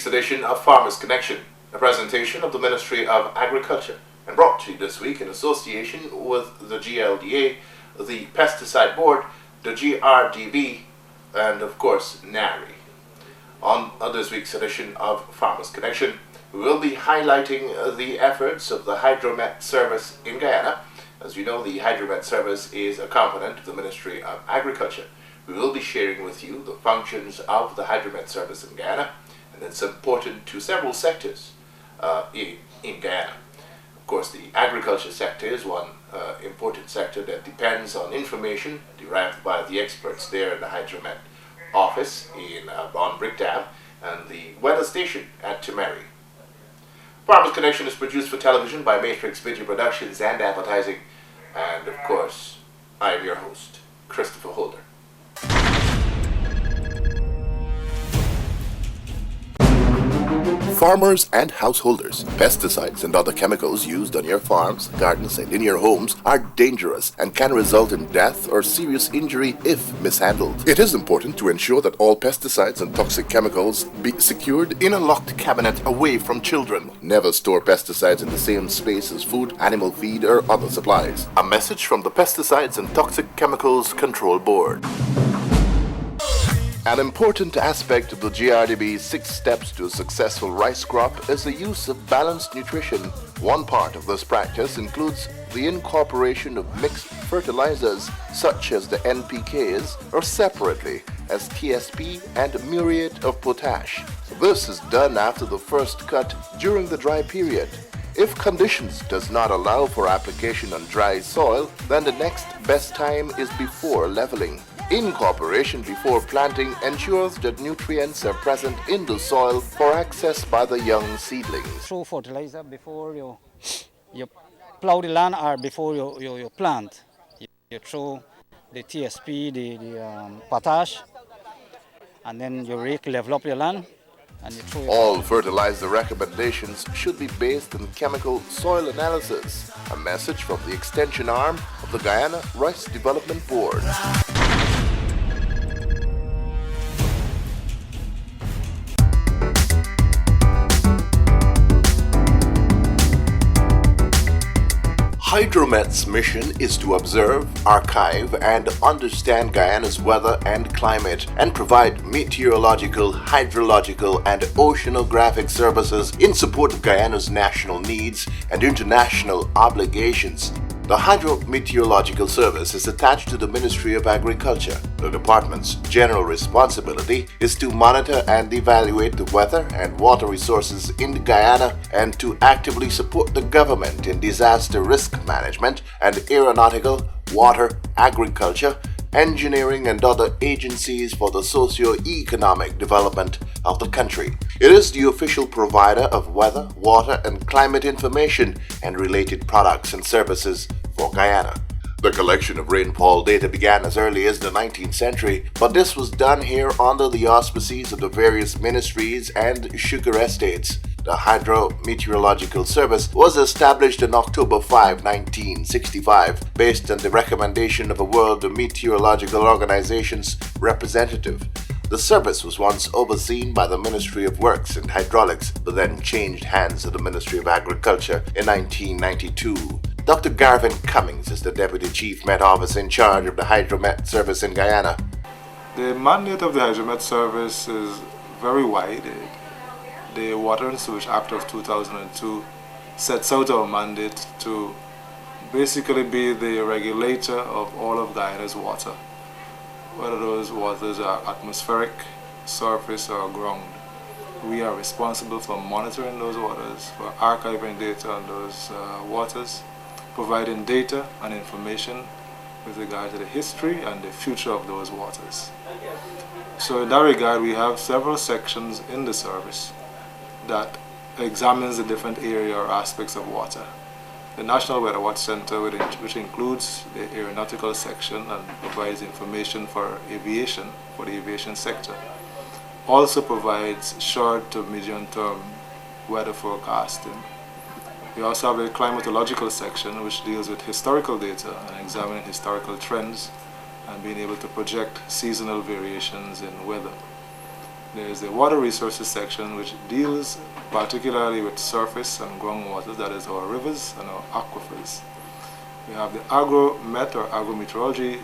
week's edition of Farmers Connection, a presentation of the Ministry of Agriculture, and brought to you this week in association with the GLDA, the Pesticide Board, the GRDB, and of course NARI. On this week's edition of Farmers Connection, we will be highlighting the efforts of the Hydromet Service in Guyana. As you know, the Hydromet Service is a component of the Ministry of Agriculture. We will be sharing with you the functions of the Hydromet Service in Guyana, and it's important to several sectors in Guyana. Of course, the agriculture sector is one important sector that depends on information derived by the experts there in the Hydromet office on Brick Dam and the weather station at Timeri. Farmers Connection is produced for television by Matrix Video Productions and Advertising, and of course, I am your host, Christopher Holder. Farmers and householders, pesticides and other chemicals used on your farms, gardens, and in your homes are dangerous and can result in death or serious injury if mishandled. It is important to ensure that all pesticides and toxic chemicals be secured in a locked cabinet away from children. Never store pesticides in the same space as food, animal feed, or other supplies. A message from the Pesticides and Toxic Chemicals Control Board. An important aspect of the GRDB's 6 steps to a successful rice crop is the use of balanced nutrition. One part of this practice includes the incorporation of mixed fertilizers such as the NPKs or separately as TSP and muriate of potash. This is done after the first cut during the dry period. If conditions does not allow for application on dry soil, then the next best time is before leveling. Incorporation before planting ensures that nutrients are present in the soil for access by the young seedlings. Throw fertilizer before you plow the land or before you plant. You throw the TSP, the potash, and then you level up your land. And you throw all fertilizer recommendations should be based on chemical soil analysis. A message from the extension arm of the Guyana Rice Development Board. Hydromet's mission is to observe, archive, and understand Guyana's weather and climate and provide meteorological, hydrological, and oceanographic services in support of Guyana's national needs and international obligations. The Hydrometeorological Service is attached to the Ministry of Agriculture. The department's general responsibility is to monitor and evaluate the weather and water resources in Guyana and to actively support the government in disaster risk management and aeronautical, water, agriculture, engineering, and other agencies for the socio-economic development of the country. It is the official provider of weather, water, and climate information and related products and services for Guyana. The collection of rainfall data began as early as the 19th century, but this was done here under the auspices of the various ministries and sugar estates. The Hydrometeorological Service was established on October 5, 1965, based on the recommendation of a World Meteorological Organization's representative. The service was once overseen by the Ministry of Works and Hydraulics, but then changed hands to the Ministry of Agriculture in 1992. Dr. Garvin Cummings is the Deputy Chief Met Officer in charge of the Hydromet Service in Guyana. The mandate of the Hydromet Service is very wide. The Water and Sewage Act of 2002 sets out our mandate to basically be the regulator of all of Guyana's water, whether those waters are atmospheric, surface, or ground. We are responsible for monitoring those waters, for archiving data on those waters, providing data and information with regard to the history and the future of those waters. So in that regard, we have several sections in the service that examines the different area or aspects of water. The National Weather Watch Center, which includes the aeronautical section and provides information for aviation, for the aviation sector, also provides short to medium term weather forecasting. We also have a climatological section which deals with historical data and examining historical trends and being able to project seasonal variations in weather. There's the water resources section, which deals particularly with surface and groundwater, that is our rivers and our aquifers. We have the agromet or agrometeorology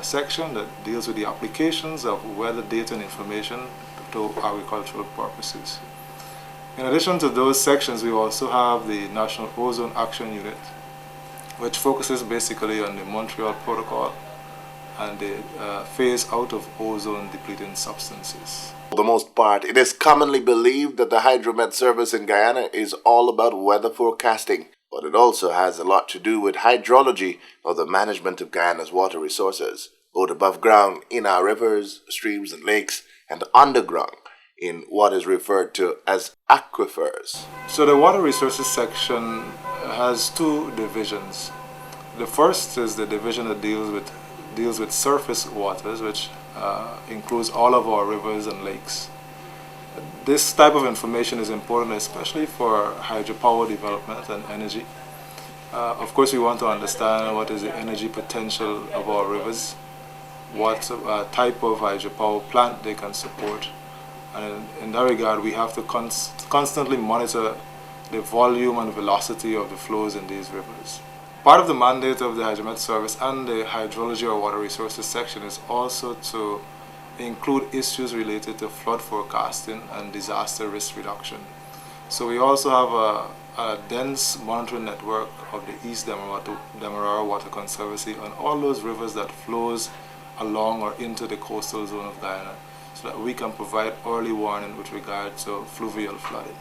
section that deals with the applications of weather data and information to agricultural purposes. In addition to those sections, we also have the National Ozone Action Unit, which focuses basically on the Montreal Protocol and the phase out of ozone depleting substances. For the most part, it is commonly believed that the Hydromet service in Guyana is all about weather forecasting, but it also has a lot to do with hydrology, or the management of Guyana's water resources, both above ground in our rivers, streams and lakes, and underground in what is referred to as aquifers. So the water resources section has two divisions. The first is the division that deals with surface waters, which includes all of our rivers and lakes. This type of information is important, especially for hydropower development and energy. Of course, we want to understand what is the energy potential of our rivers, what type of hydropower plant they can support. And in that regard, we have to constantly monitor the volume and velocity of the flows in these rivers. Part of the mandate of the Hydromet Service and the Hydrology or Water Resources section is also to include issues related to flood forecasting and disaster risk reduction. So we also have a dense monitoring network of the East Demerara Water Conservancy on all those rivers that flows along or into the coastal zone of Guyana, so that we can provide early warning with regard to fluvial flooding.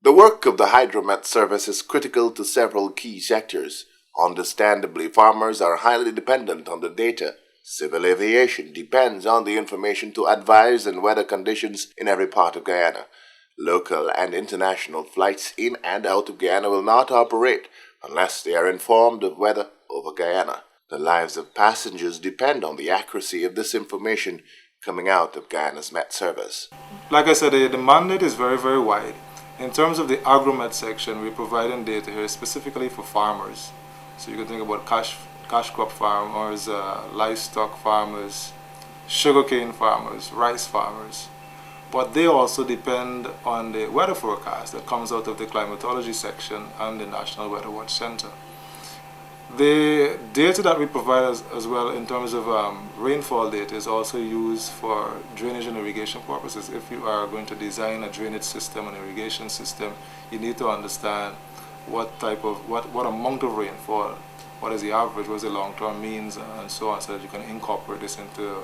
The work of the Hydromet service is critical to several key sectors. Understandably, farmers are highly dependent on the data. Civil aviation depends on the information to advise on weather conditions in every part of Guyana. Local and international flights in and out of Guyana will not operate unless they are informed of weather over Guyana. The lives of passengers depend on the accuracy of this information coming out of Guyana's Met Service. Like I said, the mandate is very, very wide. In terms of the agromet section, we're providing data here specifically for farmers. So you can think about cash crop farmers, livestock farmers, sugarcane farmers, rice farmers. But they also depend on the weather forecast that comes out of the climatology section and the National Weather Watch Center. The data that we provide as well in terms of rainfall data is also used for drainage and irrigation purposes. If you are going to design a drainage system, an irrigation system, you need to understand what amount of rainfall, what is the average, what is the long-term means, and so on, so that you can incorporate this into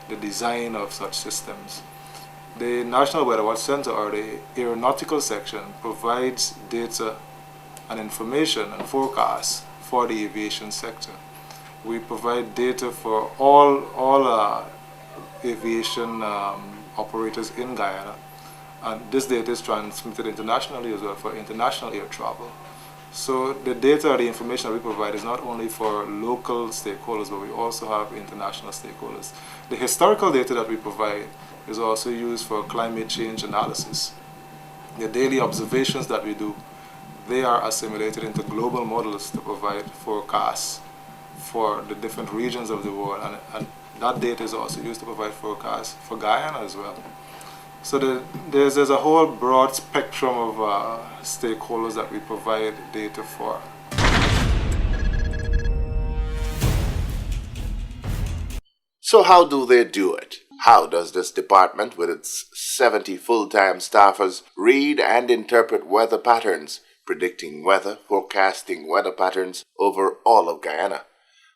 the design of such systems. The National Weather Watch Center, or the aeronautical section, provides data and information and forecasts for the aviation sector. We provide data for all aviation operators in Guyana, and this data is transmitted internationally as well for international air travel. So the data or the information that we provide is not only for local stakeholders, but we also have international stakeholders. The historical data that we provide is also used for climate change analysis. The daily observations that we do, they are assimilated into global models to provide forecasts for the different regions of the world, and that data is also used to provide forecasts for Guyana as well. So there's a whole broad spectrum of stakeholders that we provide data for. So how do they do it? How does this department, with its 70 full-time staffers, read and interpret weather patterns, predicting weather, forecasting weather patterns over all of Guyana?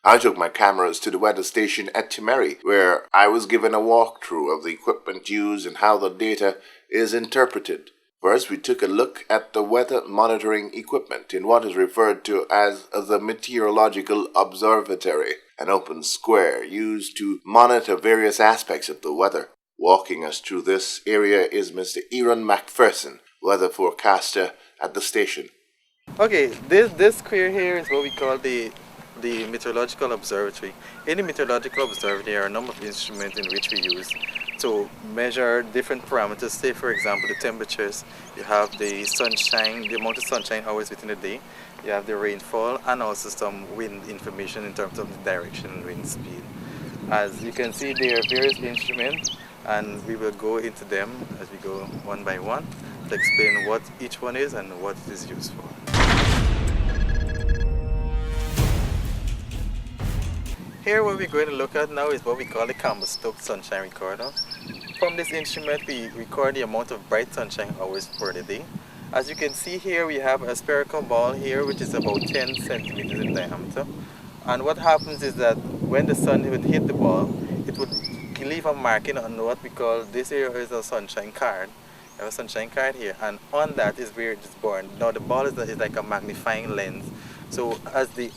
I took my cameras to the weather station at Timeri, where I was given a walkthrough of the equipment used and how the data is interpreted. First, we took a look at the weather monitoring equipment in what is referred to as the Meteorological Observatory, an open square used to monitor various aspects of the weather. Walking us through this area is Mr. Aaron McPherson, weather forecaster at the station. Okay, this square here is what we call the Meteorological Observatory. In the Meteorological Observatory, there are a number of instruments in which we use to measure different parameters. Say, for example, the temperatures. You have the sunshine, the amount of sunshine hours within the day. You have the rainfall, and also some wind information in terms of the direction and wind speed. As you can see, there are various instruments and we will go into them as we go one by one to explain what each one is and what it is used for. Here what we're going to look at now is what we call the Campbell-Stokes sunshine recorder. From this instrument we record the amount of bright sunshine hours for the day. As you can see here, we have a spherical ball here which is about 10 centimeters in diameter. And what happens is that when the sun would hit the ball, it would leave a marking on what we call, this here is a sunshine card. We have a sunshine card here, and on that is where it is born. Now the ball is like a magnifying lens. So as the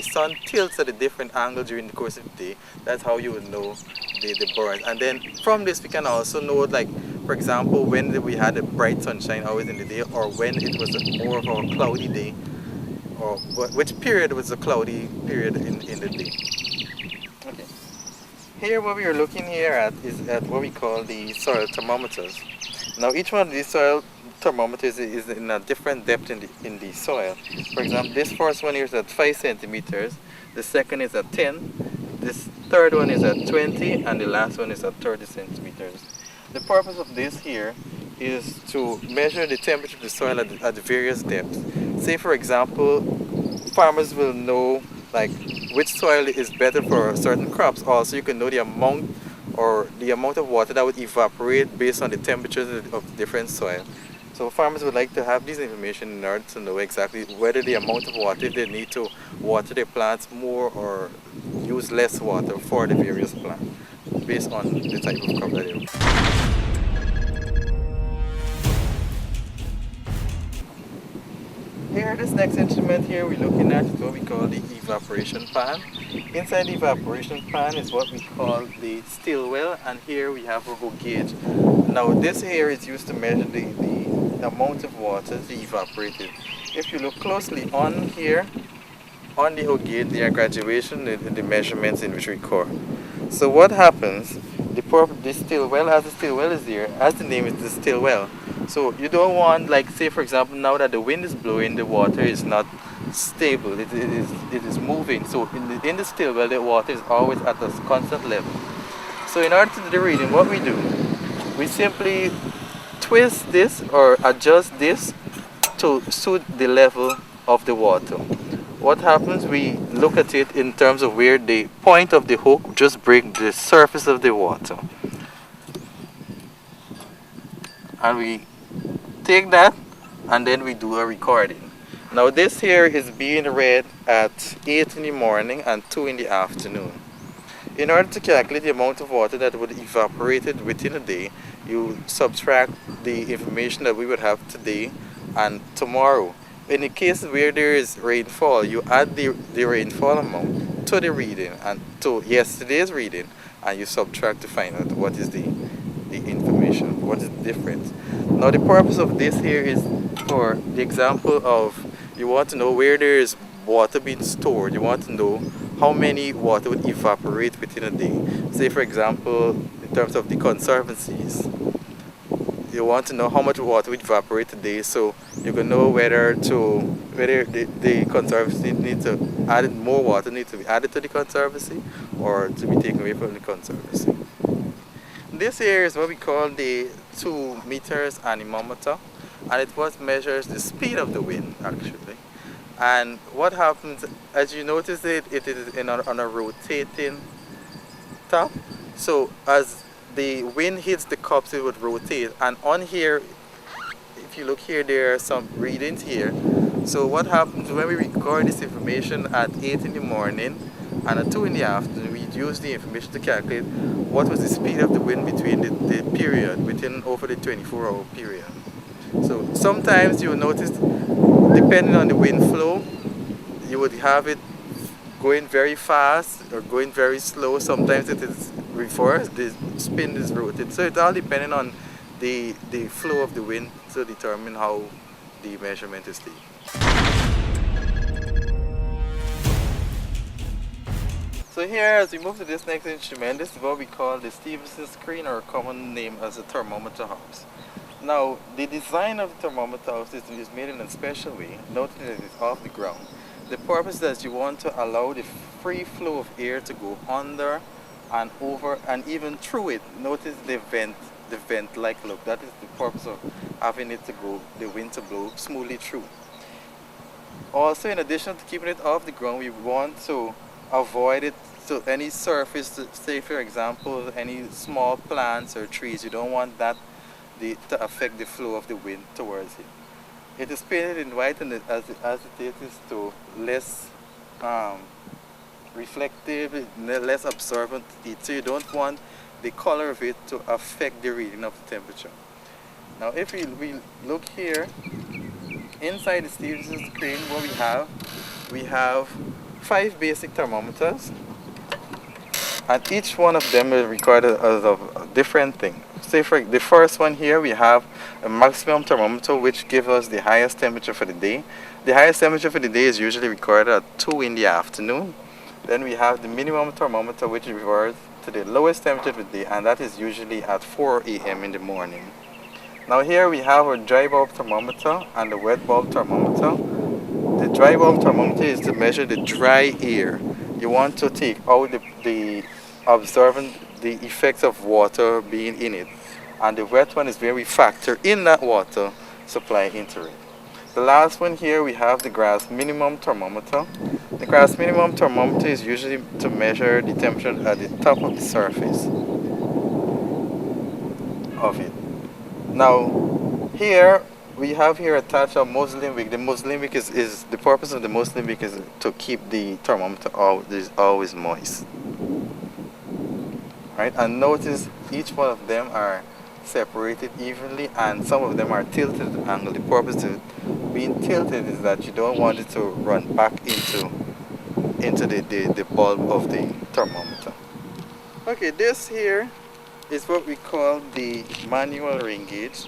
sun tilts at a different angle during the course of the day, that's how you would know the burn. And then from this we can also know, like, for example, when we had a bright sunshine hours in the day, or when it was more of a cloudy day, or which period was a cloudy period in the day. Okay. Here what we are looking here at is at what we call the soil thermometers. Now each one of these soil thermometers is in a different depth in the soil. For example, this first one here is at 5 centimeters, the second is at 10, this third one is at 20, and the last one is at 30 centimeters. The purpose of this here is to measure the temperature of the soil at the various depths. Say for example, farmers will know like which soil is better for certain crops. Also you can know the amount of water that would evaporate based on the temperatures of different soil. So farmers would like to have this information in order to know exactly whether the amount of water they need to water their plants more or use less water for the various plants based on the type of crop that they have. Here, this next instrument here we're looking at is what we call the evaporation pan. Inside the evaporation pan is what we call the still well, and here we have a hoe gauge. Now this here is used to measure the amount of water to evaporated. If you look closely on here, on the hoe gauge, there are graduation the measurements in which we record. So what happens, the still well, as the still well is there, as the name is the still well. So you don't want, like say for example, now that the wind is blowing, the water is not stable, it is moving. So in the still well, the water is always at a constant level. So in order to do the reading, what we do, we simply twist this or adjust this to suit the level of the water. What happens, we look at it in terms of where the point of the hook just breaks the surface of the water. And we take that and then we do a recording. Now this here is being read at 8 in the morning and 2 in the afternoon. In order to calculate the amount of water that would evaporated within a day, you subtract the information that we would have today and tomorrow. In the case where there is rainfall, you add the rainfall amount to the reading and to yesterday's reading, and you subtract to find out what is the information, what is the difference. Now the purpose of this here is for the example of, you want to know where there is water being stored, you want to know how many water would evaporate within a day. Say for example, in terms of the conservancies, you want to know how much water would evaporate today, so you can know whether the conservancy needs to add more water needs to be added to the conservancy or to be taken away from the conservancy. This here is what we call the 2 meters anemometer, and it what measures the speed of the wind actually. And what happens, as you notice it is on a rotating top. So as the wind hits the cups, it would rotate. And on here, if you look here, there are some readings here. So what happens when we record this information at 8 in the morning and at 2 in the afternoon, we use the information to calculate what was the speed of the wind between the period, within over the 24-hour period. So sometimes you will notice, depending on the wind flow, you would have it going very fast or going very slow. Sometimes it is reversed, the spin is rotated. So it's all depending on the flow of the wind to determine how the measurement is taken. So here, as we move to this next instrument, this is what we call the Stevenson screen, or common name as a thermometer house. Now, the design of the thermometer house is made in a special way, noting that it is off the ground. The purpose is that you want to allow the free flow of air to go under and over and even through it. Notice the vent-like look. That is the purpose of having it to go, the wind to blow smoothly through. Also, in addition to keeping it off the ground, we want to avoid it. So any surface, say for example, any small plants or trees, you don't want that to affect the flow of the wind towards it. It is painted in white, and as it is to less reflective, less absorbent heat. So you don't want the color of it to affect the reading of the temperature. Now, if we look here, inside the Stevenson screen, what we have 5 basic thermometers, and each one of them is recorded as a different thing. Say for the first one here, we have a maximum thermometer which gives us the highest temperature for the day. The highest temperature for the day is usually recorded at 2 in the afternoon. Then we have the minimum thermometer which refers to the lowest temperature of the day, and that is usually at 4 a.m. in the morning. Now here we have a dry bulb thermometer and a wet bulb thermometer. The dry bulb thermometer is to measure the dry air. You want to take out the effects of water being in it. And the wet one is where we factor in that water supply into it. The last one here, we have the grass minimum thermometer. The grass minimum thermometer is usually to measure the temperature at the top of the surface of it. Now, here we have here attached a Muslim wick. The Muslim wick is the purpose of the Muslim wick is to keep the thermometer always moist. Right, and notice each one of them are separated evenly, and some of them are tilted at an angle. The purpose of being tilted is that you don't want it to run back into the bulb of the thermometer. Okay, this here is what we call the manual rain gauge,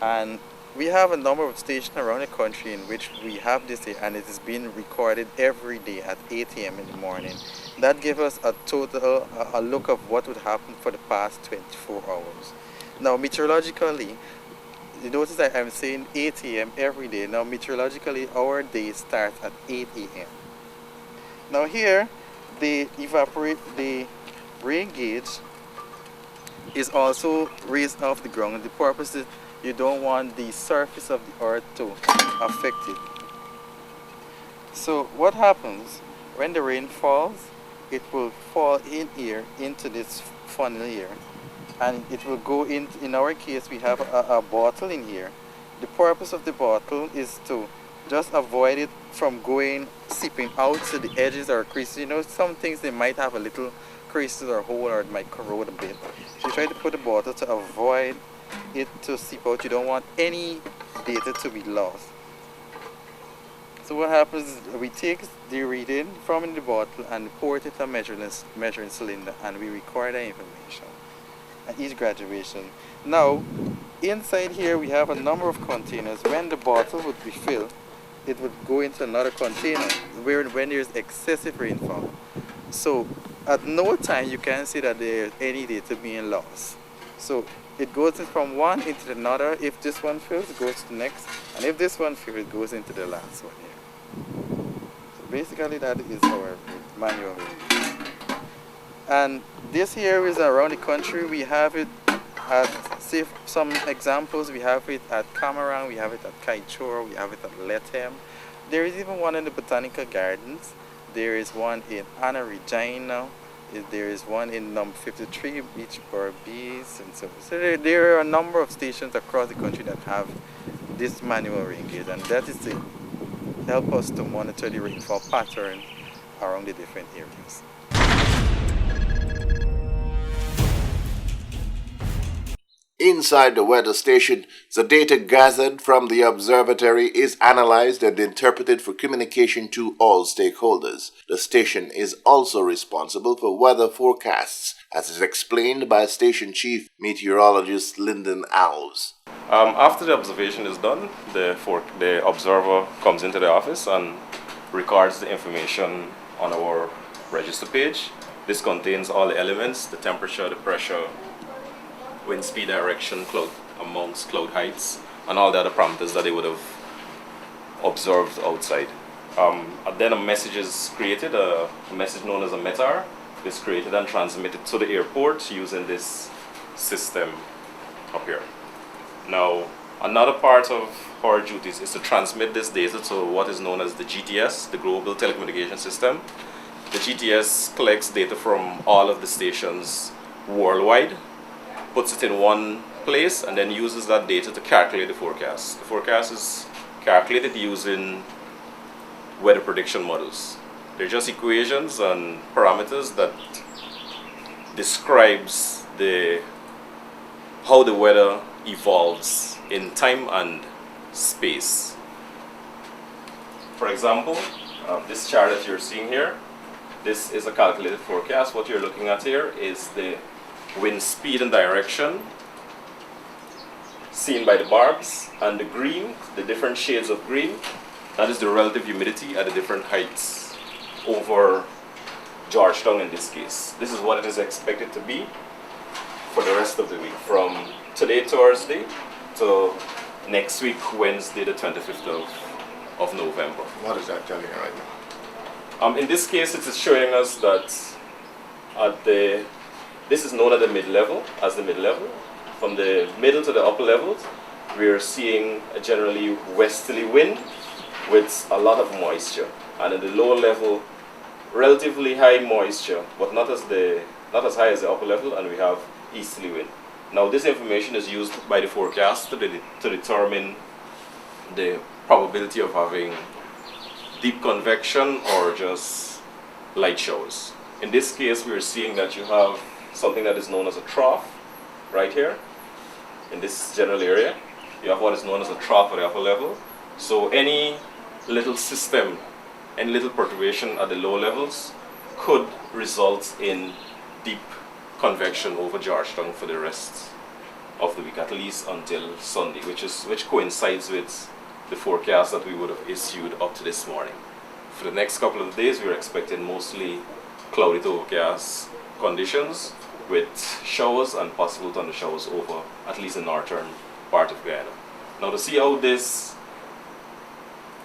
and we have a number of stations around the country in which we have this here, and it is being recorded every day at 8 a.m. in the morning. That gives us a total a look of what would happen for the past 24 hours. Now, meteorologically, you notice that I'm saying 8 a.m. every day. Now, meteorologically, our day starts at 8 a.m. Now here, the rain gauge is also raised off the ground. The purpose is you don't want the surface of the earth to affect it. So what happens when the rain falls? It will fall in here into this funnel here, and it will go in our case we have a bottle in here. The purpose of the bottle is to just avoid it from seeping out to the edges or creases. You know, some things they might have a little creases or hole, or it might corrode a bit. So you try to put the bottle to avoid it to seep out. You don't want any data to be lost. So what happens is we take the reading from in the bottle and pour it into a measuring cylinder, and we record that information at each graduation. Now, inside here we have a number of containers. When the bottle would be filled, it would go into another container when there's excessive rainfall. So at no time you can see that there's any data being lost. So it goes from one into another. If this one fills, it goes to the next, and if this one fills, it goes into the last one here. So basically that is our manual. And this here is around the country. We have it at, say some examples, we have it at Cameron, we have it at Kaichor, we have it at Lethem. There is even one in the Botanical Gardens. There is one in Anna Regina. There is one in number 53, Beach Barbies, and so. So there are a number of stations across the country that have this manual rain gauge, and that is to help us to monitor the rainfall pattern around the different areas. Inside the weather station, the data gathered from the observatory is analyzed and interpreted for communication to all stakeholders. The station is also responsible for weather forecasts, as is explained by Station Chief Meteorologist Lyndon Alves. After the observation is done, the observer comes into the office and records the information on our register page. This contains all the elements: the temperature, the pressure, wind speed, direction, cloud amounts, cloud heights, and all the other parameters that they would have observed outside. And then a message is created, a message known as a METAR, is created and transmitted to the airport using this system up here. Now, another part of our duties is to transmit this data to what is known as the GTS, the Global Telecommunication System. The GTS collects data from all of the stations worldwide, puts it in one place, and then uses that data to calculate the forecast. The forecast is calculated using weather prediction models. They're just equations and parameters that describes how the weather evolves in time and space. For example, this chart that you're seeing here, this is a calculated forecast. What you're looking at here is the wind speed and direction seen by the barbs, and the green, the different shades of green, that is the relative humidity at the different heights over Georgetown in this case. This is what it is expected to be for the rest of the week, from today, Thursday, to next week, Wednesday, the 25th of November. What is that telling you right now? In this case, it is showing us that this is known as the mid-level, From the middle to the upper levels, we are seeing a generally westerly wind with a lot of moisture. And in the lower level, relatively high moisture, but not as high as the upper level, and we have easterly wind. Now, this information is used by the forecast to determine the probability of having deep convection or just light showers. In this case, we are seeing that you have something that is known as a trough right here. In this general area, you have what is known as a trough at the upper level. So any little system, any little perturbation at the lower levels could result in deep convection over Georgetown for the rest of the week, at least until Sunday, which coincides with the forecast that we would have issued up to this morning. For the next couple of days, we're expecting mostly cloudy to overcast conditions with showers and possible thunder showers over at least the northern part of Guyana. Now, to see how this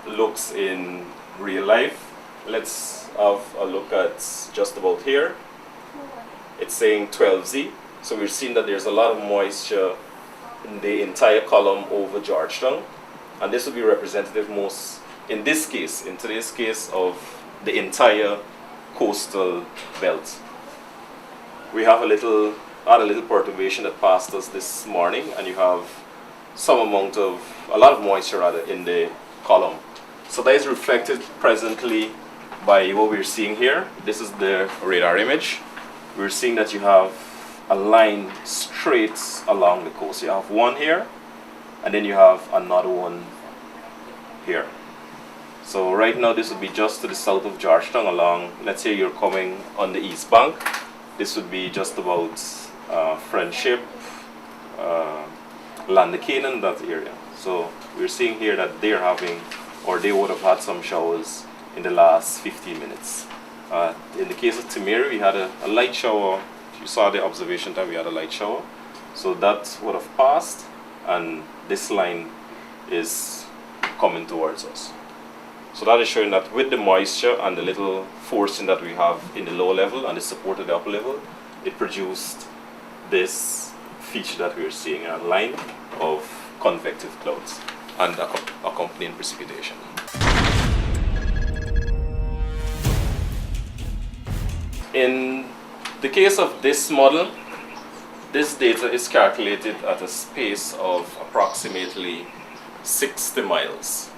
looks in real life, let's have a look at just about here. It's saying 12Z, so we're seeing that there's a lot of moisture in the entire column over Georgetown, and this will be representative in today's case, of the entire coastal belt. We have a little perturbation that passed us this morning, and you have a lot of moisture rather in the column. So that is reflected presently by what we're seeing here. This is the radar image. We're seeing that you have a line straight along the coast. You have one here, and then you have another one here. So right now this would be just to the south of Georgetown along, let's say you're coming on the east bank. This would be just about Friendship, Land Canaan, that area. So we're seeing here that they would have had some showers in the last 15 minutes. In the case of Timeri, we had a light shower. You saw the observation time, we had a light shower. So that would have passed, and this line is coming towards us. So that is showing that with the moisture and the little forcing that we have in the lower level and the support at the upper level, it produced this feature that we are seeing, a line of convective clouds and accompanying precipitation. In the case of this model, this data is calculated at a space of approximately 60 miles.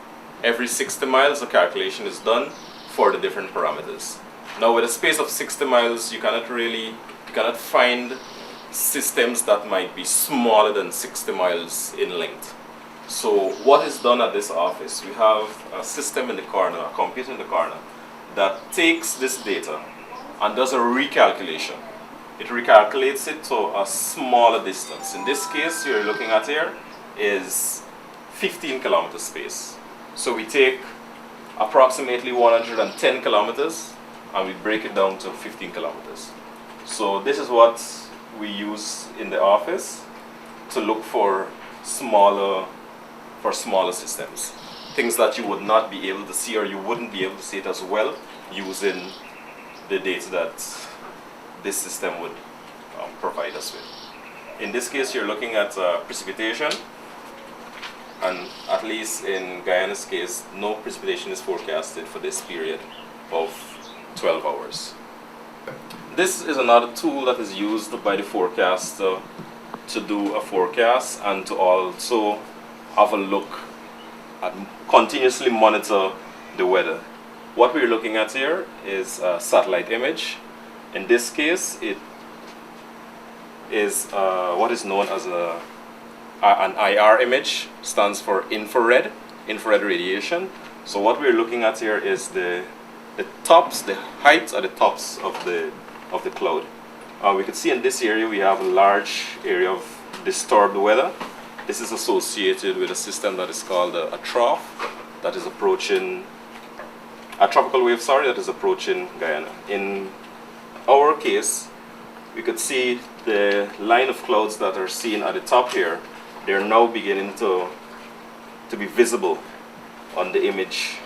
Every 60 miles, a calculation is done for the different parameters. Now, with a space of 60 miles, you cannot find systems that might be smaller than 60 miles in length. So what is done at this office? We have a system in the corner, a computer in the corner, that takes this data and does a recalculation. It recalculates it to a smaller distance. In this case, you're looking at here is 15 kilometer space. So we take approximately 110 kilometers and we break it down to 15 kilometers. So this is what we use in the office to look for smaller systems. Things that you would not be able to see, or you wouldn't be able to see it as well using the data that this system would provide us with. In this case, you're looking at precipitation, and at least in Guyana's case, no precipitation is forecasted for this period of 12 hours. This is another tool that is used by the forecaster to do a forecast and to also have a look and continuously monitor the weather. What we're looking at here is a satellite image. In this case, it is what is known as an IR image, stands for infrared radiation. So what we're looking at here is the height at the tops of the cloud. We can see in this area we have a large area of disturbed weather. This is associated with a system that is called a trough that is approaching a tropical wave, that is approaching Guyana. In our case, we could see the line of clouds that are seen at the top here. They're now beginning to be visible on the image,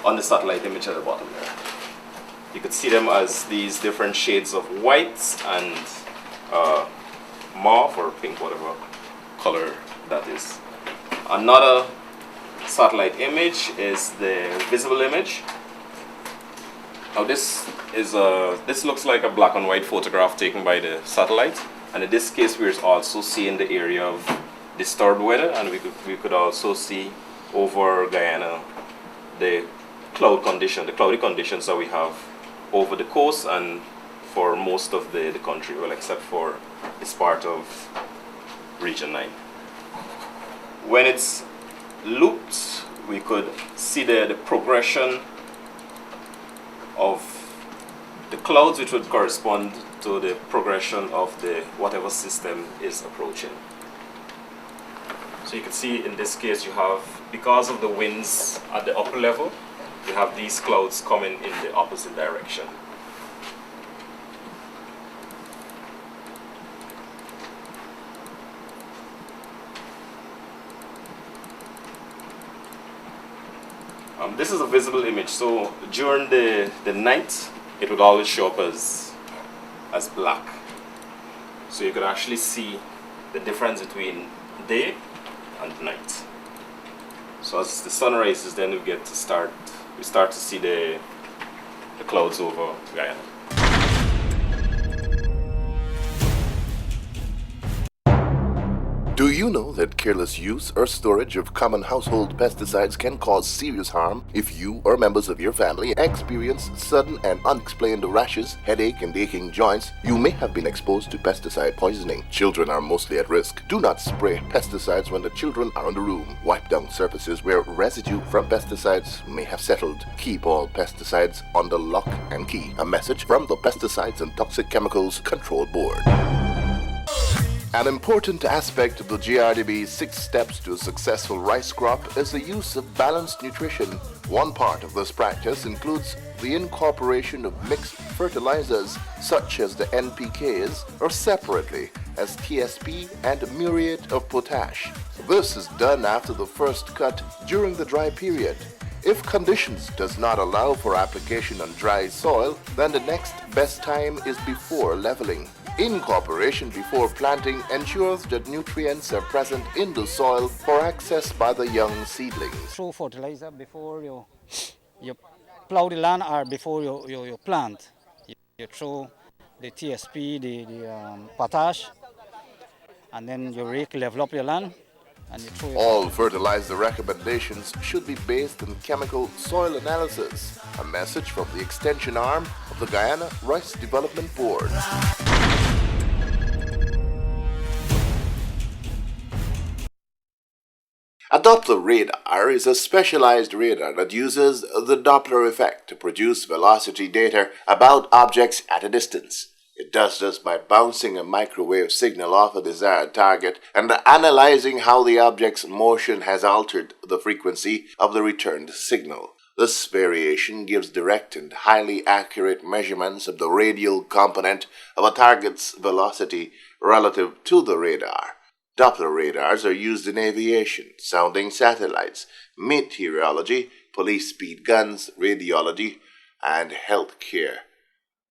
on the satellite image at the bottom there. You could see them as these different shades of white and mauve or pink, whatever color that is. Another satellite image is the visible image. Now this looks like a black and white photograph taken by the satellite, and in this case we're also seeing the area of disturbed weather, and we could also see over Guyana the cloudy conditions that we have over the coast and for most of the country, well, except for this part of Region 9. When it's looped, we could see the progression of the clouds, which would correspond to the progression of the whatever system is approaching. So you can see in this case you have, because of the winds at the upper level, you have these clouds coming in the opposite direction. This is a visible image, so during the night it would always show up as black. So you could actually see the difference between day and night. So as the sun rises, then we start to see the clouds over Guyana. Do you know that careless use or storage of common household pesticides can cause serious harm if you or members of your family experience sudden and unexplained rashes, headache, and aching joints? You may have been exposed to pesticide poisoning. Children are mostly at risk. Do not spray pesticides when the children are in the room. Wipe down surfaces where residue from pesticides may have settled. Keep all pesticides under lock and key. A message from the Pesticides and Toxic Chemicals Control Board. An important aspect of the GRDB's 6 steps to a successful rice crop is the use of balanced nutrition. One part of this practice includes the incorporation of mixed fertilizers such as the NPKs or separately as TSP and muriate of potash. This is done after the first cut during the dry period. If conditions does not allow for application on dry soil, then the next best time is before leveling. Incorporation before planting ensures that nutrients are present in the soil for access by the young seedlings. Throw fertilizer before you plow the land or before you plant. You throw the TSP, the potash, and then you level up your land. And you throw All fertilizer recommendations should be based on chemical soil analysis. A message from the extension arm of the Guyana Rice Development Board. A Doppler radar is a specialized radar that uses the Doppler effect to produce velocity data about objects at a distance. It does this by bouncing a microwave signal off a desired target and analyzing how the object's motion has altered the frequency of the returned signal. This variation gives direct and highly accurate measurements of the radial component of a target's velocity relative to the radar. Doppler radars are used in aviation, sounding satellites, meteorology, police speed guns, radiology, and healthcare.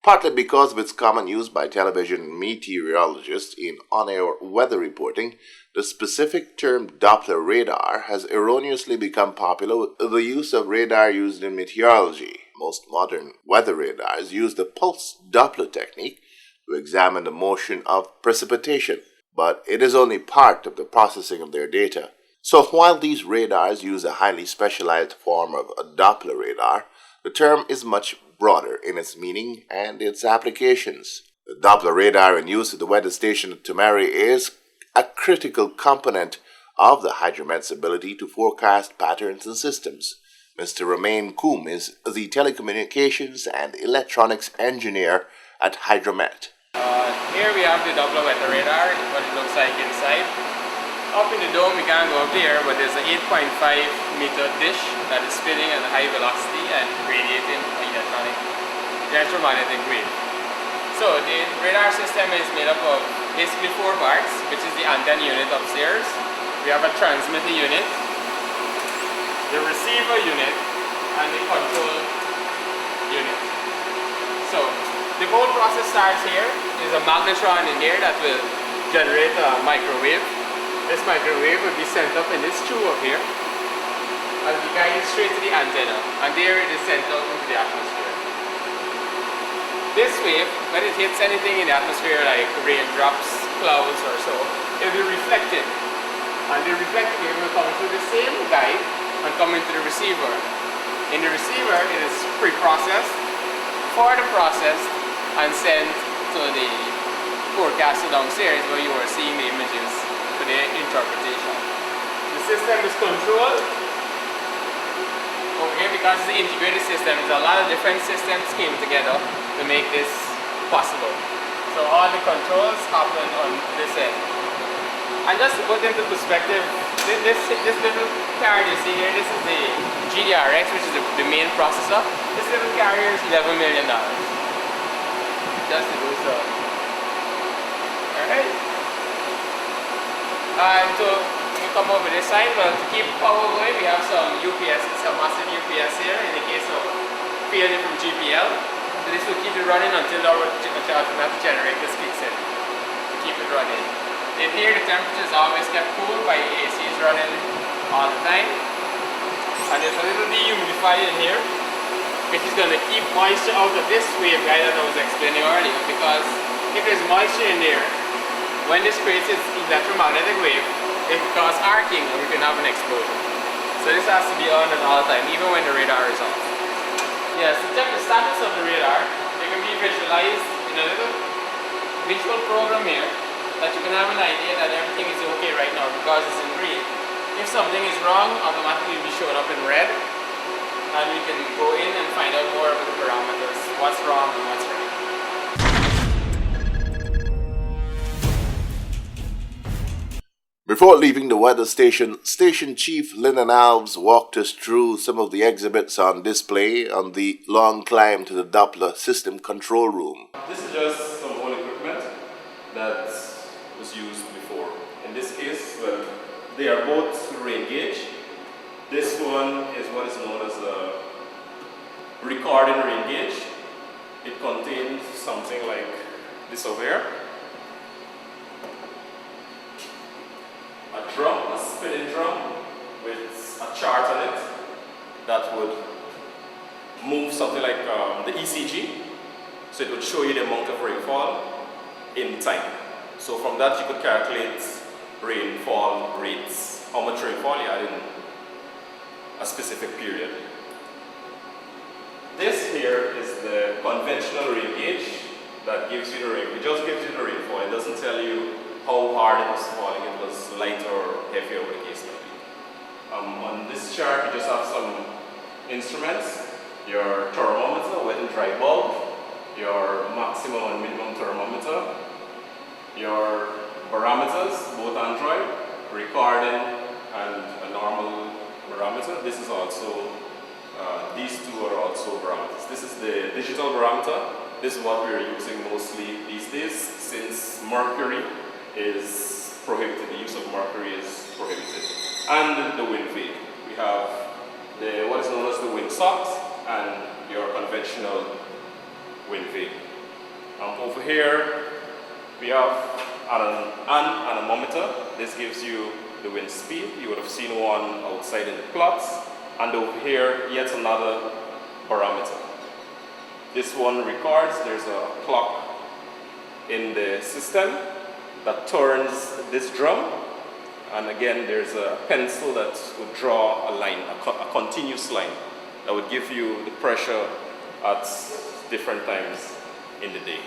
partly because of its common use by television meteorologists in on-air weather reporting. The specific term Doppler radar has erroneously become popular with the use of radar used in meteorology. Most modern weather radars use the pulse Doppler technique to examine the motion of precipitation, but it is only part of the processing of their data. So while these radars use a highly specialized form of a Doppler radar, the term is much broader in its meaning and its applications. The Doppler radar in use at the weather station at Temari is a critical component of the hydromet's ability to forecast patterns and systems. Mr. Romain Koum is the telecommunications and electronics engineer at Hydromet. Here we have the Doppler weather radar, what it looks like inside. Up in the dome we can't go up there, but there's an 8.5 meter dish that is spinning at a high velocity and radiating electromagnetic wave. So the radar system is made up of basically 4 parts, which is the antenna unit upstairs. We have a transmitter unit, the receiver unit, and the control unit. So the whole process starts here. There's a magnetron in here that will generate a microwave. This microwave will be sent up in this tube up here and will be guided straight to the antenna, and there it is sent out into the atmosphere. This wave, when it hits anything in the atmosphere like raindrops, clouds or so, it will be reflected, and the reflected wave will come through the same guide and come into the receiver. In the receiver it is pre-processed, further processed and sent to the forecaster downstairs where you are seeing the images for their interpretation. The system is controlled over here because it's an integrated system. There's a lot of different systems came together to make this possible. So all the controls happen on this end. And just to put into perspective, this little carrier you see here, this is the GDRX, which is the main processor. This little carrier is $11 million. Just to do so. Alright. And to come over this side, well, to keep power going, we have some UPS, some massive UPS here in the case of failure from GPL. So this will keep it running until our automatic generators kicks in to keep it running. In here, the temperature is always kept cool by ACs running all the time. And there's a little dehumidifier in here, which is going to keep moisture out of this waveguide that I was explaining earlier, because if there's moisture in there, when this creates its electromagnetic wave, it can cause arcing and we can have an explosion. So this has to be on at all time, even when the radar is off. Yes, to check the status of the radar, it can be visualized in a little visual program here that you can have an idea that everything is okay right now because it's in green. If something is wrong, automatically it will be shown up in red, and we can go in and find out more about the parameters, what's wrong and what's right. Before leaving the weather station, Station Chief Lyndon Alves walked us through some of the exhibits on display on the long climb to the Doppler system control room. This is just some old equipment that was used before. In this case, well, they are both rain gauge. This one is what is known as a recording rain gauge. It contains something like this over here. A drum, a spinning drum with a chart on it that would move something like the ECG. So it would show you the amount of rainfall in time. So from that you could calculate rainfall rates, how much rainfall you had in a specific period. This here is the conventional rain gauge that gives you the rain. It just gives you the rainfall. It doesn't tell you how hard it was falling. It was lighter or heavier, whatever the case may be. On this chart, you just have some instruments: your thermometer, wet and dry bulb, your maximum and minimum thermometer, your barometers, both Android, recording, and a normal barometer. This is also, these two are also barometers. This is the digital barometer. This is what we are using mostly these days, since mercury is prohibited. The use of mercury is prohibited. And the wind vane. We have what is known as the wind socks and your conventional wind vane. Over here, we have an anemometer. This gives you the wind speed. You would have seen one outside in the plots. And over here, yet another barometer. This one records. There's a clock in the system that turns this drum. And again, there's a pencil that would draw a line, a continuous line, that would give you the pressure at different times in the day.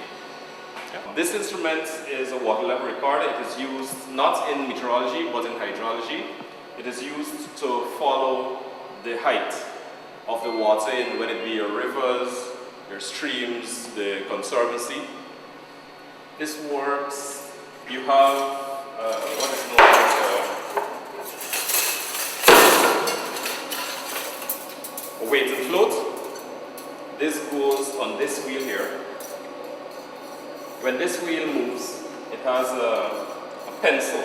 This instrument is a water level recorder. It is used not in meteorology but in hydrology. It is used to follow the height of the water in, whether it be your rivers, your streams, the conservancy. This works. You have what is known as a weight and float. This goes on this wheel here. When this wheel moves, it has a pencil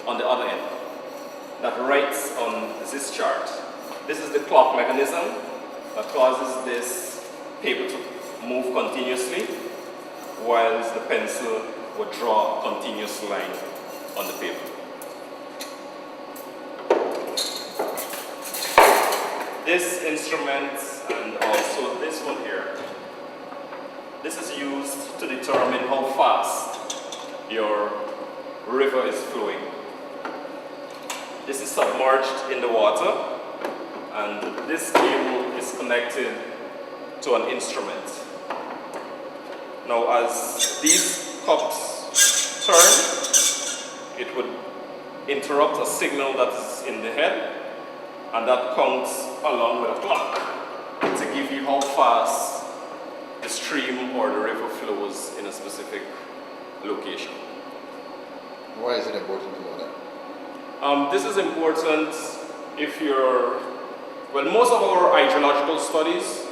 on the other end that writes on this chart. This is the clock mechanism that causes this paper to move continuously, whilst the pencil would draw a continuous line on the paper. This instrument and also this one here, this is used to determine how fast your river is flowing. This is submerged in the water, and this cable is connected to an instrument. Now, as these cups turn, it would interrupt a signal that is in the head, and that counts along with a clock to give you how fast the stream or the river flows in a specific location. Why is it important to know that? This is important if you're, well, most of our hydrological studies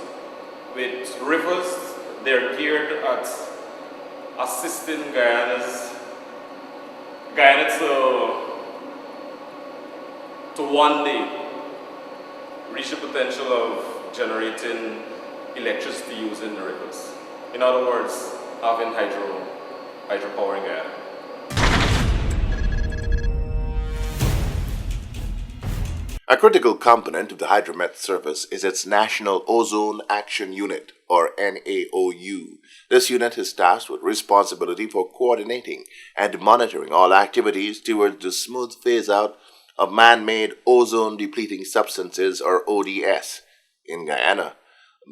with rivers, they're geared at assisting Guyana to one day reach the potential of generating electricity using the rivers. In other words, having hydropower in Guyana. A critical component of the Hydromet Service is its National Ozone Action Unit, or NAOU. This unit is tasked with responsibility for coordinating and monitoring all activities towards the smooth phase-out of man-made ozone-depleting substances, or ODS, in Guyana.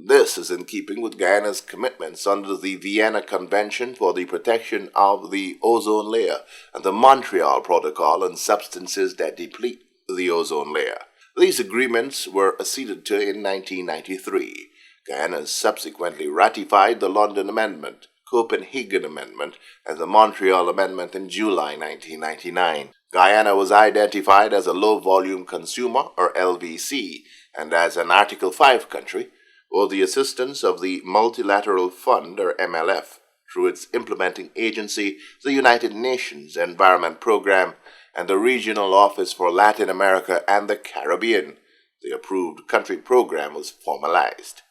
This is in keeping with Guyana's commitments under the Vienna Convention for the Protection of the Ozone Layer and the Montreal Protocol on Substances that Deplete the Ozone Layer. These agreements were acceded to in 1993. Guyana subsequently ratified the London Amendment, Copenhagen Amendment, and the Montreal Amendment in July 1999. Guyana was identified as a low-volume consumer, or LVC, and as an Article 5 country, with the assistance of the Multilateral Fund, or MLF, through its implementing agency, the United Nations Environment Program, and the Regional Office for Latin America and the Caribbean. The approved country program was formalized.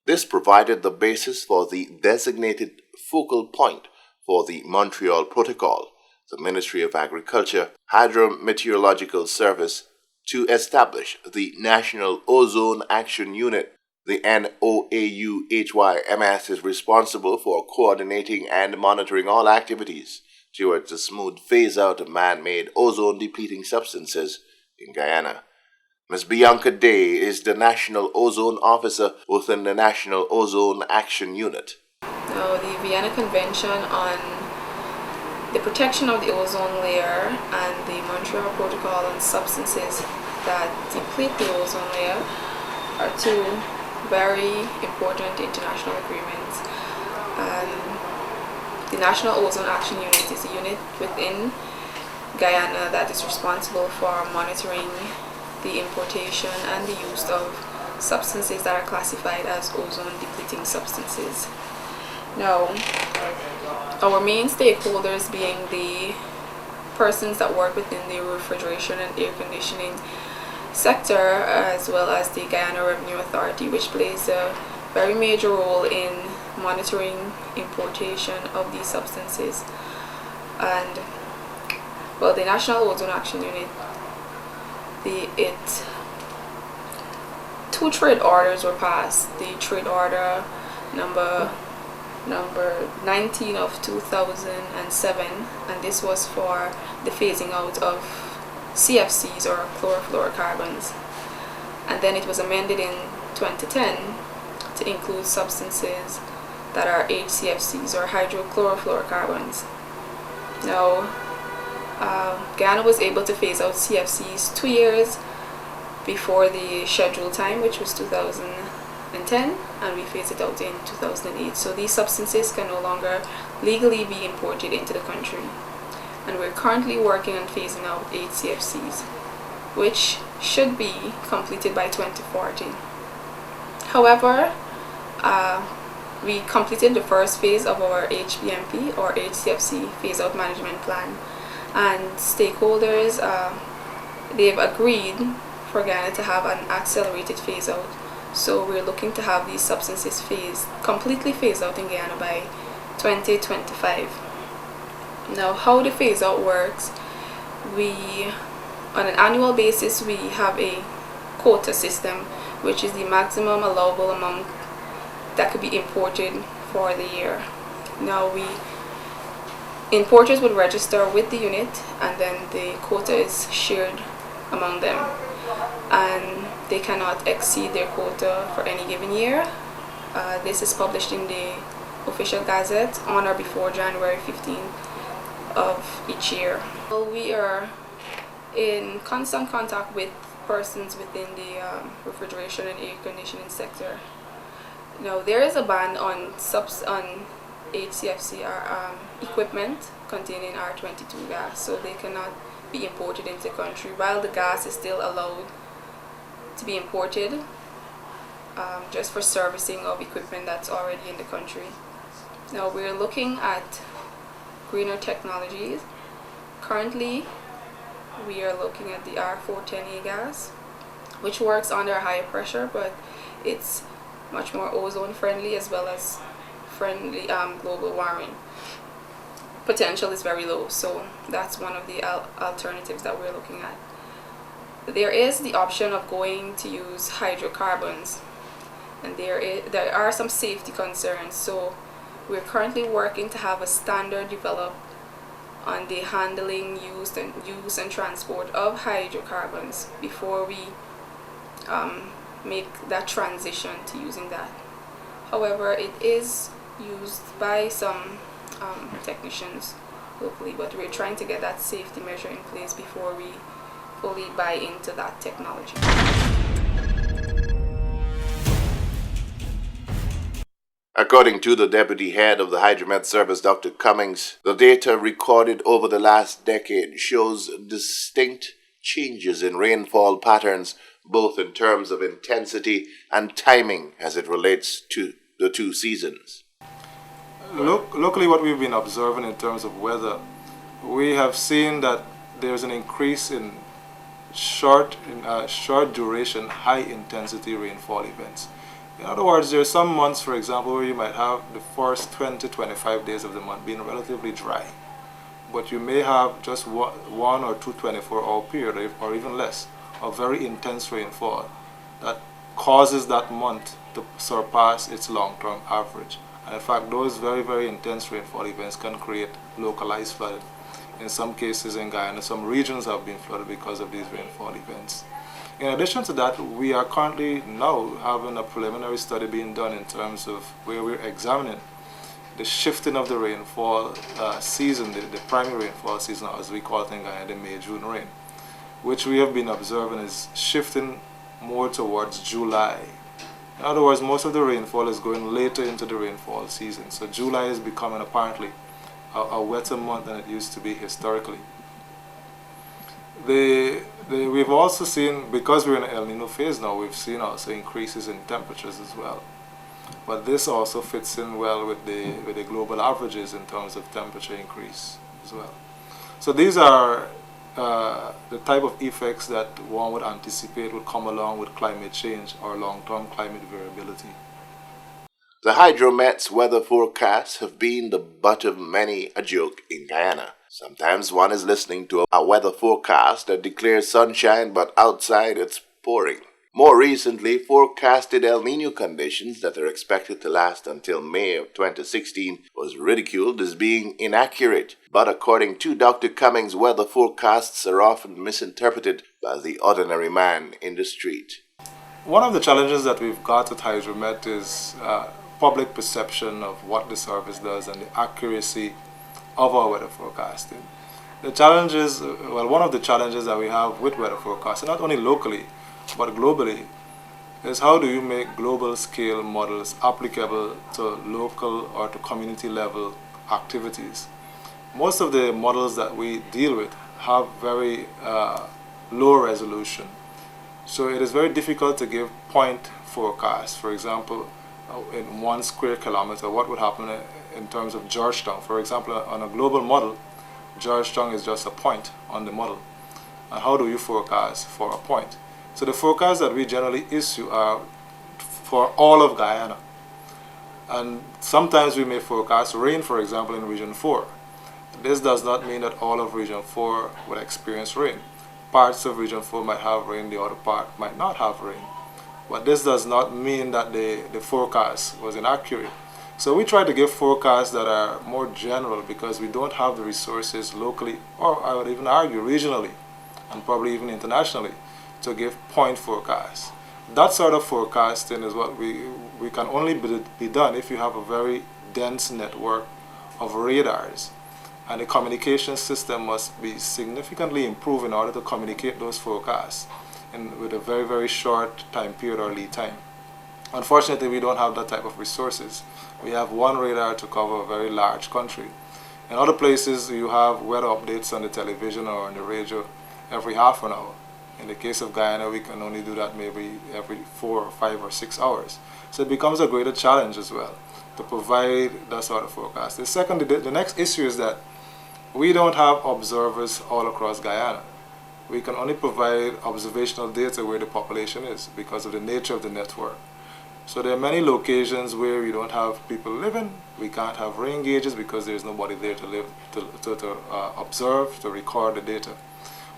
This provided the basis for the designated focal point for the Montreal Protocol, the Ministry of Agriculture, Hydrometeorological Service, to establish the National Ozone Action Unit. The NOAU-HYMS is responsible for coordinating and monitoring all activities towards the smooth phase-out of man-made ozone-depleting substances in Guyana. Ms. Bianca Day is the National Ozone Officer within the National Ozone Action Unit. Now, the Vienna Convention on the Protection of the Ozone Layer and the Montreal Protocol on Substances that Deplete the Ozone Layer are two very important international agreements. The National Ozone Action Unit is a unit within Guyana that is responsible for monitoring the importation and the use of substances that are classified as ozone-depleting substances. Now, our main stakeholders being the persons that work within the refrigeration and air conditioning sector, as well as the Guyana Revenue Authority, which plays a very major role in monitoring importation of these substances. And well, the National Ozone Action Unit, two trade orders were passed. The trade order number 19 of 2007, and this was for the phasing out of CFCs, or chlorofluorocarbons, and then it was amended in 2010 to include substances that are HCFCs, or hydrochlorofluorocarbons. Now, Guyana was able to phase out CFCs 2 years before the scheduled time, which was 2010, and we phased it out in 2008. So these substances can no longer legally be imported into the country. And we're currently working on phasing out HCFCs, which should be completed by 2040. However, we completed the first phase of our HPMP, or HCFC phase out management plan, and stakeholders, they've agreed for Guyana to have an accelerated phase out. So we're looking to have these substances completely phased out in Guyana by 2025. Now, how the phase out works, on an annual basis, we have a quota system, which is the maximum allowable amount that could be imported for the year. Now, importers would register with the unit, and then the quota is shared among them, and they cannot exceed their quota for any given year. This is published in the official gazette on or before January 15th of each year. Well, we are in constant contact with persons within the refrigeration and air conditioning sector. Now, there is a ban on HCFC, or equipment containing R22 gas, so they cannot be imported into the country, while the gas is still allowed to be imported, just for servicing of equipment that's already in the country. Now, we're looking at greener technologies. Currently, we are looking at the R410A gas, which works under higher pressure, but it's much more ozone friendly, as well as friendly global warming. Potential is very low, so that's one of the alternatives that we're looking at. There is the option of going to use hydrocarbons, and there are some safety concerns, so we're currently working to have a standard developed on the handling, use and transport of hydrocarbons before we make that transition to using that. However, it is used by some technicians locally, but we're trying to get that safety measure in place before we fully buy into that technology. According to the deputy head of the Hydromet Service, Dr. Cummings, the data recorded over the last decade shows distinct changes in rainfall patterns, both in terms of intensity and timing as it relates to the two seasons. Locally, what we've been observing in terms of weather, we have seen that there's an increase in short duration, high intensity rainfall events. In other words, there are some months, for example, where you might have the first 20-25 days of the month being relatively dry, but you may have just one or two 24-hour period, or even less, of very intense rainfall that causes that month to surpass its long-term average. And in fact, those very, very intense rainfall events can create localized flooding. In some cases in Guyana, some regions have been flooded because of these rainfall events. In addition to that, we are currently now having a preliminary study being done in terms of where we're examining the shifting of the rainfall season, the primary rainfall season, as we call it in Guyana, the May-June rain, which we have been observing is shifting more towards July. In other words, most of the rainfall is going later into the rainfall season. So July is becoming apparently a wetter month than it used to be historically. We've also seen, because we're in an El Nino phase now, we've seen also increases in temperatures as well. But this also fits in well with the global averages in terms of temperature increase as well. So these are the type of effects that one would anticipate would come along with climate change or long-term climate variability. The hydromet's weather forecasts have been the butt of many a joke in Guyana. Sometimes one is listening to a weather forecast that declares sunshine, but outside it's pouring. More recently, forecasted El Nino conditions that are expected to last until May of 2016 was ridiculed as being inaccurate. But according to Dr. Cummings, weather forecasts are often misinterpreted by the ordinary man in the street. One of the challenges that we've got at Hydromet is public perception of what the service does and the accuracy of our weather forecasting. The challenges, one of the challenges that we have with weather forecasting, not only locally, but globally, is how do you make global scale models applicable to local or to community level activities. Most of the models that we deal with have very low resolution. So it is very difficult to give point forecasts. For example, in 1 square kilometer, what would happen in terms of Georgetown? For example, on a global model, Georgetown is just a point on the model. And how do you forecast for a point? So the forecasts that we generally issue are for all of Guyana. And sometimes we may forecast rain, for example, in Region 4. This does not mean that all of Region 4 will experience rain. Parts of Region 4 might have rain, the other part might not have rain. But this does not mean that the forecast was inaccurate. So we try to give forecasts that are more general because we don't have the resources locally, or I would even argue regionally, and probably even internationally, to give point forecasts. That sort of forecasting is what we can only be done if you have a very dense network of radars. And the communication system must be significantly improved in order to communicate those forecasts with a very, very short time period or lead time. Unfortunately, we don't have that type of resources. We have one radar to cover a very large country. In other places, you have weather updates on the television or on the radio every half an hour. In the case of Guyana, we can only do that maybe every 4 or 5 or 6 hours. So it becomes a greater challenge as well to provide that sort of forecast. The next issue is that we don't have observers all across Guyana. We can only provide observational data where the population is because of the nature of the network. So there are many locations where we don't have people living. We can't have rain gauges because there's nobody there to observe, to record the data.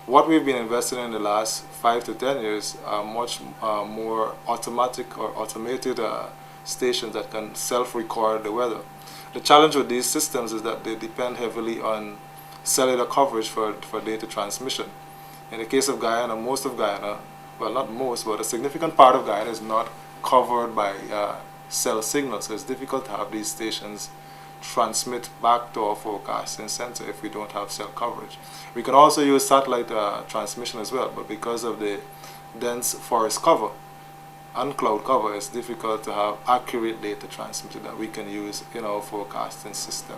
What we've been investing in the last 5 to 10 years are much more automatic or automated stations that can self-record the weather. The challenge with these systems is that they depend heavily on cellular coverage for data transmission. In the case of Guyana, most of Guyana, well, not most, but a significant part of Guyana is not covered by cell signals, so it's difficult to have these stations transmit back to our forecasting center if we don't have cell coverage. We can also use satellite transmission as well, but because of the dense forest cover and cloud cover, it's difficult to have accurate data transmitted that we can use in our forecasting system.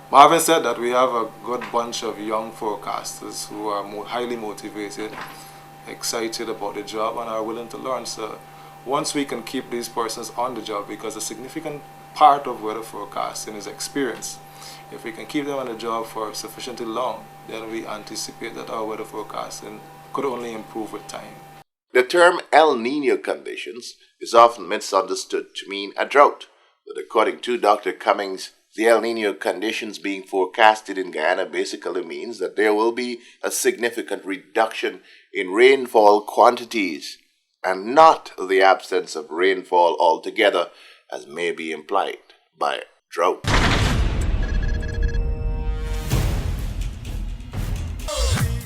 But having said that, we have a good bunch of young forecasters who are highly motivated, excited about the job, and are willing to learn. So once we can keep these persons on the job, because a significant part of weather forecasting is experience. If we can keep them on the job for sufficiently long, then we anticipate that our weather forecasting could only improve with time. The term El Nino conditions is often misunderstood to mean a drought, but according to Dr. Cummings, the El Nino conditions being forecasted in Guyana basically means that there will be a significant reduction in rainfall quantities, and not the absence of rainfall altogether, as may be implied by drought.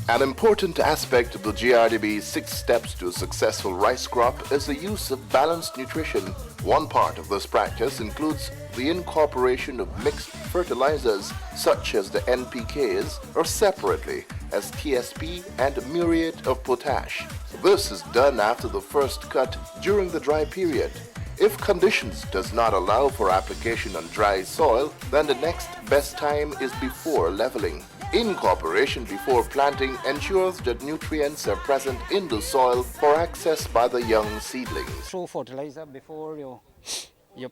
An important aspect of the GRDB's 6 steps to a successful rice crop is the use of balanced nutrition. One part of this practice includes the incorporation of mixed fertilizers such as the NPKs or separately as TSP and muriate of potash. This is done after the first cut during the dry period. If conditions does not allow for application on dry soil, then the next best time is before leveling. Incorporation before planting ensures that nutrients are present in the soil for access by the young seedlings. Throw fertilizer before you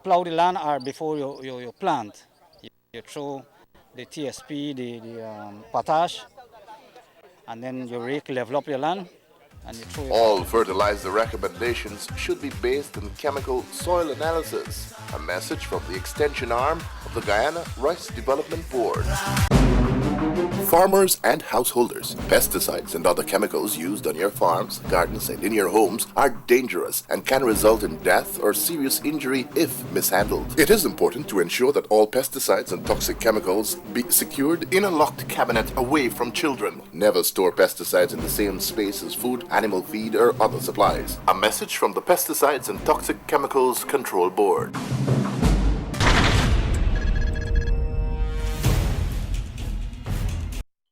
plow the land or before you plant. You throw the TSP, the potash, and then you level up your land. and you throw it. All fertilizer recommendations should be based on chemical soil analysis. A message from the extension arm of the Guyana Rice Development Board. Farmers and householders, pesticides and other chemicals used on your farms, gardens, and in your homes are dangerous and can result in death or serious injury if mishandled. It is important to ensure that all pesticides and toxic chemicals be secured in a locked cabinet away from children. Never store pesticides in the same space as food, animal feed, or other supplies. A message from the Pesticides and Toxic Chemicals Control Board.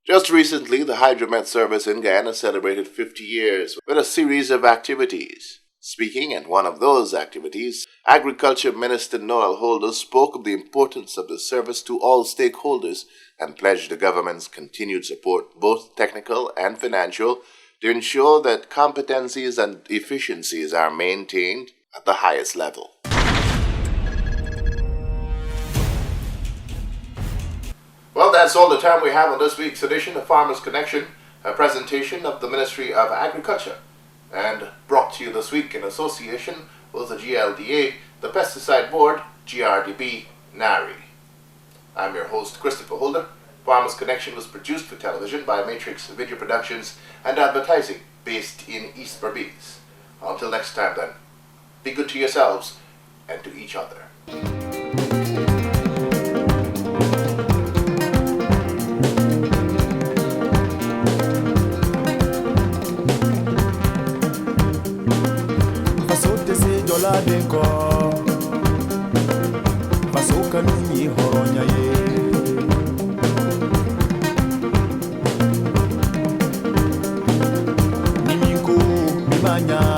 Just recently, the Hydromet service in Guyana celebrated 50 years with a series of activities. Speaking at one of those activities, Agriculture Minister Noel Holder spoke of the importance of the service to all stakeholders and pledged the government's continued support, both technical and financial, to ensure that competencies and efficiencies are maintained at the highest level. Well, that's all the time we have on this week's edition of Farmers Connection, a presentation of the Ministry of Agriculture, and brought to you this week in association with the GLDA, the Pesticide Board, GRDB, NARI. I'm your host, Christopher Holder. Farmers Connection was produced for television by Matrix Video Productions and Advertising, based in East Berbice. Until next time then, be good to yourselves and to each other. Denko Masoka ni horonya ye Nimiko Mimanya